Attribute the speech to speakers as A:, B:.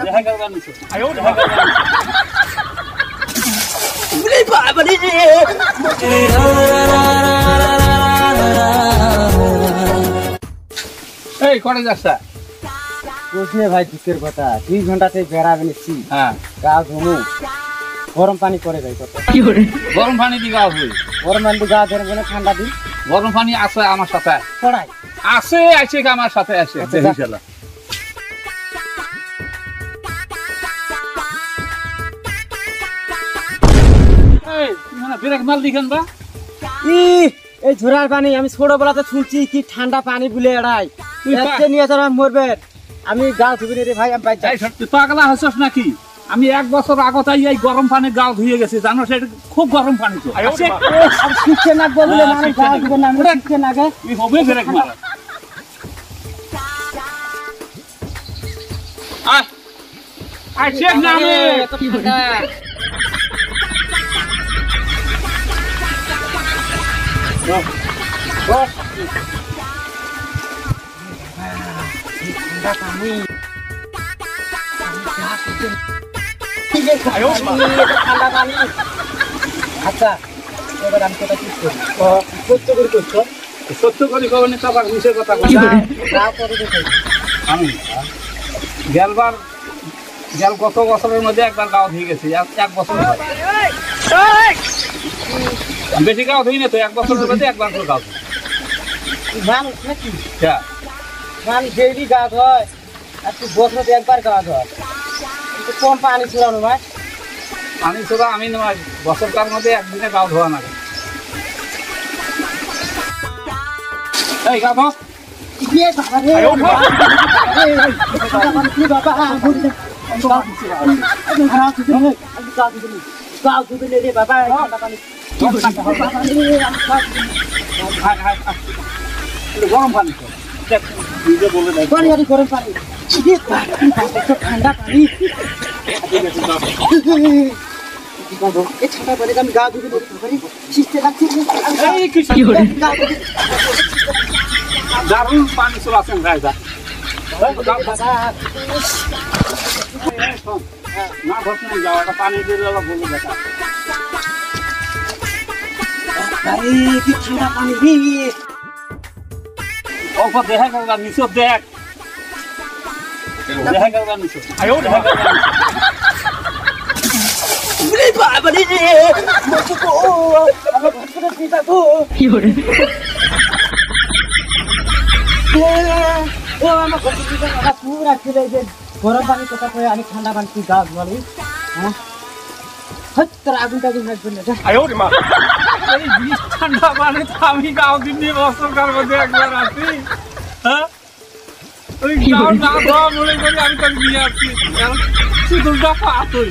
A: দেখা গেল নিছো আয়ো এই কোনে যাচ্ছে
B: কোসনে ভাই দুঃখের কথা 2 ঘন্টাতে বেড়াবে নিছি
A: হ্যাঁ
B: গা ধুমু গরম পানি করে যাই কত
A: কি করে গরম পানি দি গা ধুই
B: গরম পানি দি গা ধরে বলে ঠান্ডা দিন
A: গরম পানি আছে আমার সাথে
B: পড়াই
A: আছে আছে কি আমার সাথে আছে দেখিছলা এই মানে ব্রেক মাল দিছেন বা
B: এই ঝোড়ার পানি আমি ছোটবেলাতে শুনছি কি ঠান্ডা পানি বলে এড়াই এতে নিয়ে যারা মরবে আমি গা ধুবি রে ভাই আমি বাইক যাই
A: তুই পাগলা হছস নাকি আমি 1 বছর আগতেই এই গরম পানি গা ধুয়ে গেছি জানো সেটা খুব গরম পানি তো
B: আর শিখছে না বলে মানে গা ধুবে না আমরা শিখছে না গে
A: তুই হবে ব্রেক মার আয় চেক না আমি
B: কি ঠান্ডা পানি ঠান্ডা পানি আচ্ছা এবার আমি কথা কি করি সত্য করে করছো
A: সত্য করে কবনে তাবাক মিছে কথা বল
B: যা করে দেখো
A: আমি গেল কত বছরের মধ্যে একবার গাও হয়ে গেছে 1 বছর বেশি গাও হই না তো 1 বছরের মধ্যে একবার করে গাও
B: মানুষ নাকি
A: হ্যাঁ
B: মানুষ ডেইলি গা ধোয় আর তুই বছরে একবার গা ধোয় কিন্তু কম পানি ছুড়ানো ভাই
A: পানি ছোড়া আমি নয় বছরকার মধ্যে একদিনে গাও ধোয়া না এই গা ধো
B: ইয়ে বাবা রে গা ধুবে রে বাবা ঠান্ডা পানি
A: গরম পানি তো নিজে বলে দেয়
B: গরম পানি ঠান্ডা পানি এই ঠান্ডা পানি আমি গা ধুবে শিখতে লাগছে
A: দারুণ পানি চলাছেন রায়দা না ধরছেন যাও একটা পানি দিয়ে বলে দেখা
B: কি ঠান্ডা পানি
A: অল্প দেখা গেল নিচে দেখ দেখা গেল নিচে আয়ো দেখা গেল
B: বাবা রে আমার ঘরে পিতা গো কি করে ও আমার ঘরে পিতা না পুরা খেলে যে গরম পানি কথা কই আমি ঠান্ডা পানি কি গা ধোয়ালি হ্যাঁ হত্তর আগুনটা দিন লাগবে না
A: আয়ো রে মা এই বিষ ঠান্ডা পানি তো আমি গাও দিনে বছরকার মধ্যে একবার আসি হ্যাঁ ওই গাও না ধোয়া মনে করি আমি তো নিয়ে আসছি শুধু দফা আতই